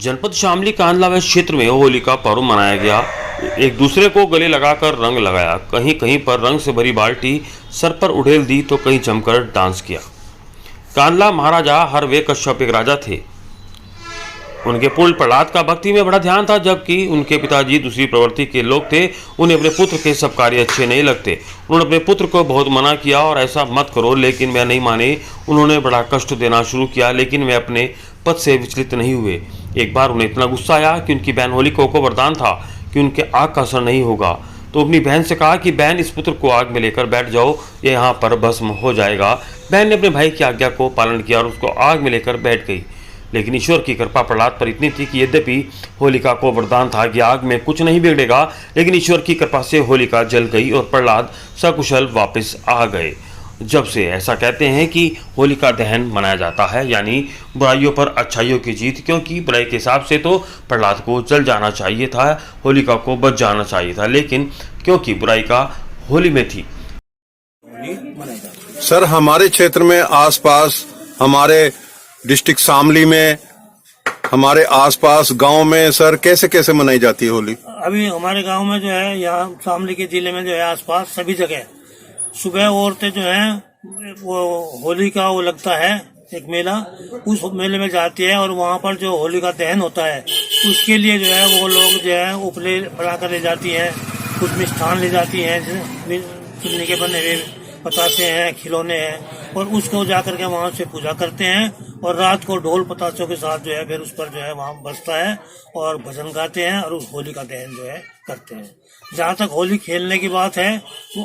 जनपद शामली कांदला क्षेत्र में होली का पर्व मनाया गया। एक दूसरे को गले लगाकर रंग लगाया। कहीं कहीं पर रंग से भरी बाल्टी सर पर उड़ेल दी तो कहीं जमकर डांस किया। कांदला महाराजा हरवे कश्यप एक राजा थे। उनके पुत्र प्रहलाद का भक्ति में बड़ा ध्यान था, जबकि उनके पिताजी दूसरी प्रवृत्ति के लोग थे। उन्हें अपने पुत्र के सब कार्य अच्छे नहीं लगते। उन्होंने अपने पुत्र को बहुत मना किया और ऐसा मत करो, लेकिन वह नहीं माने। उन्होंने बड़ा कष्ट देना शुरू किया, लेकिन वे अपने पद से विचलित नहीं हुए। एक बार उन्हें इतना गुस्सा आया कि उनकी बहन होलिका को वरदान था कि उनके आग का असर नहीं होगा, तो अपनी बहन से कहा कि बहन, इस पुत्र को आग में लेकर बैठ जाओ, ये यहाँ पर भस्म हो जाएगा। बहन ने अपने भाई की आज्ञा को पालन किया और उसको आग में लेकर बैठ गई। लेकिन ईश्वर की कृपा प्रहलाद पर इतनी थी कि यद्यपि होलिका को वरदान था कि आग में कुछ नहीं बिगड़ेगा, लेकिन ईश्वर की कृपा से होलिका जल गई और प्रहलाद सकुशल वापस आ गए। जब से ऐसा कहते हैं कि होलिका दहन मनाया जाता है, यानी बुराइयों पर अच्छाइयों की जीत। क्योंकि बुराई के हिसाब से तो प्रहलाद को जल जाना चाहिए था, होलिका को बच जाना चाहिए था, लेकिन क्योंकि बुराई का होली में थी। सर, हमारे क्षेत्र में आसपास, हमारे डिस्ट्रिक्ट शामली में, हमारे आसपास गांव में सर कैसे कैसे मनाई जाती है होली? अभी हमारे गांव में जो है, यहाँ शामली के जिले में जो है, आसपास सभी जगह सुबह औरतें जो हैं वो होली का वो लगता है एक मेला, उस मेले में जाती है और वहाँ पर जो होली का दहन होता है उसके लिए जो है वो लोग जो है उपले बनाकर ले जाती हैं, कुछ मिष्ठान ले जाती हैं, चुन्नी के बने हुए पतासे हैं, खिलौने हैं, और उसको जाकर के वहाँ से पूजा करते हैं। और रात को ढोल पतासों के साथ जो है फिर उस पर जो है वहाँ बजता है और भजन गाते हैं और उस होली का दहन जो है करते हैं। जहाँ तक होली खेलने की बात है, वो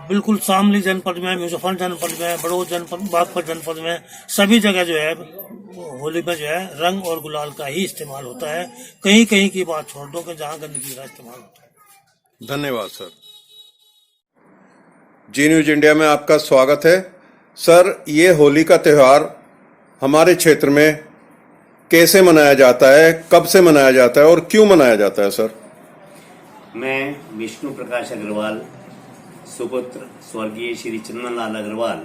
बिल्कुल शामली जनपद में, मुजफ्फर जनपद में, बड़ौद जनपद, बागपत जनपद में सभी जगह जो है होली में जो है रंग और गुलाल का ही इस्तेमाल होता है। कहीं कहीं की बात छोड़ दो कि जहाँ गंदगी का इस्तेमाल होता है। धन्यवाद सर। जी न्यूज इंडिया में आपका स्वागत है। सर, ये होली का त्योहार हमारे क्षेत्र में कैसे मनाया जाता है, कब से मनाया जाता है और क्यों मनाया जाता है सर? मैं विष्णु प्रकाश अग्रवाल, सुपुत्र स्वर्गीय श्री चंदनलाल अग्रवाल,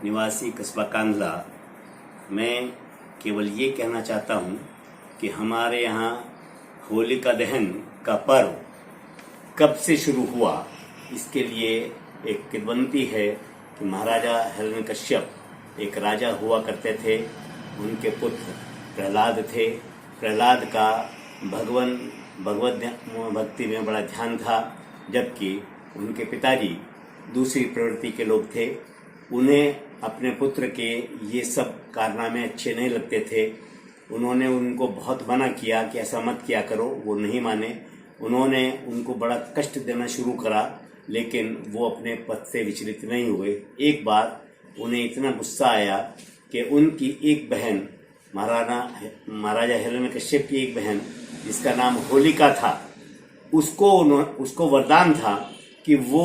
निवासी कस्बा कांदला, मैं केवल ये कहना चाहता हूँ कि हमारे यहाँ होली का दहन का पर्व कब से शुरू हुआ, इसके लिए एक किंवदंती है कि महाराजा हिरण्यकश्यप एक राजा हुआ करते थे। उनके पुत्र प्रहलाद थे। प्रहलाद का भगवत भक्ति में बड़ा ध्यान था, जबकि उनके पिताजी दूसरी प्रवृत्ति के लोग थे। उन्हें अपने पुत्र के ये सब कारनामे अच्छे नहीं लगते थे। उन्होंने उनको बहुत मना किया कि ऐसा मत किया करो, वो नहीं माने। उन्होंने उनको बड़ा कष्ट देना शुरू करा, लेकिन वो अपने पद से विचलित नहीं हुए। एक बार उन्हें इतना गुस्सा आया कि उनकी एक बहन, महाराजा हिरण्यकश्यप की एक बहन जिसका नाम होलिका था, उसको वरदान था कि वो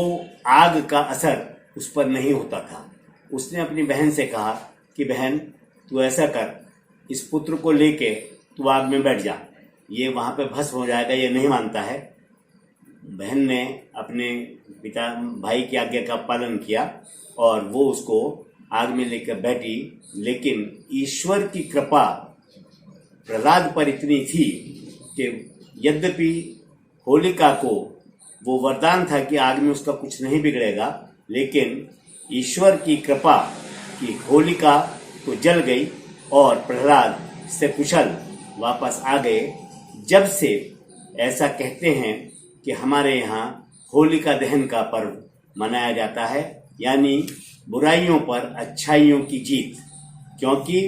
आग का असर उस पर नहीं होता था। उसने अपनी बहन से कहा कि बहन, तू ऐसा कर, इस पुत्र को लेके तू आग में बैठ जा, ये वहाँ पे भस्म हो जाएगा। ये नहीं मानता है। बहन ने अपने भाई की आज्ञा का पालन किया और वो उसको आग में लेकर बैठी। लेकिन ईश्वर की कृपा प्रहलाद पर इतनी थी कि यद्यपि होलिका को वो वरदान था कि आग में उसका कुछ नहीं बिगड़ेगा, लेकिन ईश्वर की कृपा की होलिका तो जल गई और प्रहलाद से कुशल वापस आ गए। जब से ऐसा कहते हैं कि हमारे यहाँ होलिका दहन का पर्व मनाया जाता है, यानी बुराइयों पर अच्छाइयों की जीत। क्योंकि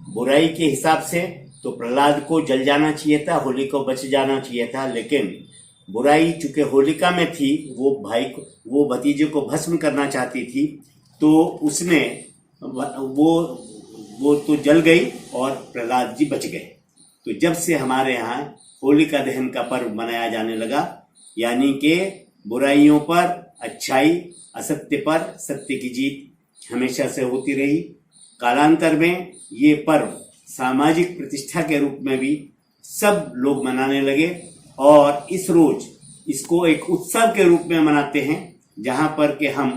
बुराई के हिसाब से तो प्रहलाद को जल जाना चाहिए था, होलिका को बच जाना चाहिए था, लेकिन बुराई चूंकि होलिका में थी, वो भतीजे को भस्म करना चाहती थी, तो उसने वो तो जल गई और प्रहलाद जी बच गए। तो जब से हमारे यहाँ होलिका दहन का पर्व मनाया जाने लगा, यानी कि बुराइयों पर अच्छाई, असत्य पर सत्य की जीत हमेशा से होती रही। कालांतर में ये पर्व सामाजिक प्रतिष्ठा के रूप में भी सब लोग मनाने लगे और इस रोज इसको एक उत्सव के रूप में मनाते हैं, जहां पर के हम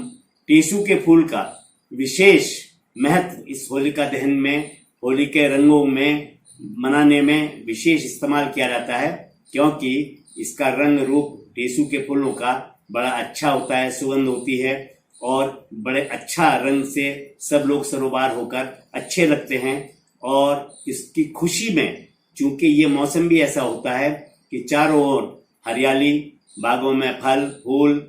टेसू के फूल का विशेष महत्व इस होलिका दहन में, होली के रंगों में मनाने में विशेष इस्तेमाल किया जाता है, क्योंकि इसका रंग रूप टेसू के फूलों का बड़ा अच्छा होता है, सुगंध होती है और बड़े अच्छा रंग से सब लोग सरोबार होकर अच्छे लगते हैं। और इसकी खुशी में, चूंकि ये मौसम भी ऐसा होता है कि चारों ओर हरियाली, बागों में फल फूल,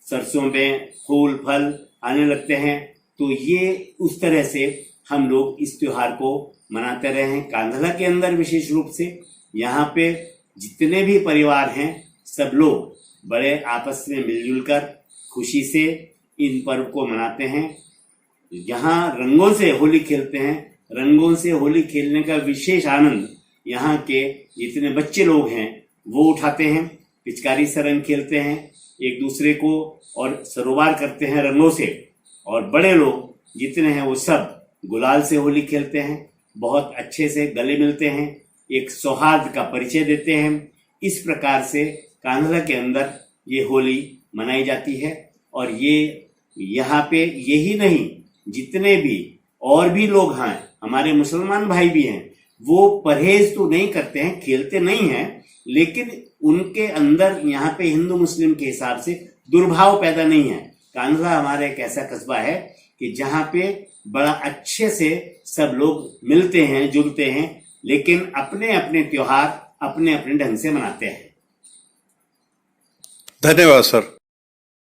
सरसों में फूल फल आने लगते हैं, तो ये उस तरह से हम लोग इस त्योहार को मनाते रहे हैं। कांधला के अंदर विशेष रूप से यहाँ पे जितने भी परिवार हैं सब लोग बड़े आपस में मिलजुल कर खुशी से इन पर्व को मनाते हैं। यहाँ रंगों से होली खेलते हैं। रंगों से होली खेलने का विशेष आनंद यहाँ के जितने बच्चे लोग हैं वो उठाते हैं। पिचकारी से रंग खेलते हैं एक दूसरे को और सरोबार करते हैं रंगों से। और बड़े लोग जितने हैं वो सब गुलाल से होली खेलते हैं, बहुत अच्छे से गले मिलते हैं, एक सौहार्द का परिचय देते हैं। इस प्रकार से कांधला के अंदर ये होली मनाई जाती है। और ये यहाँ पे यही नहीं, जितने भी और भी लोग हैं, हमारे मुसलमान भाई भी हैं, वो परहेज तो नहीं करते हैं, खेलते नहीं हैं, लेकिन उनके अंदर यहाँ पे हिंदू मुस्लिम के हिसाब से दुर्भाव पैदा नहीं है। कांधला हमारा एक ऐसा कस्बा है कि जहाँ पे बड़ा अच्छे से सब लोग मिलते हैं, जुलते हैं, लेकिन अपने अपने त्योहार अपने अपने ढंग से मनाते हैं। धन्यवाद सर।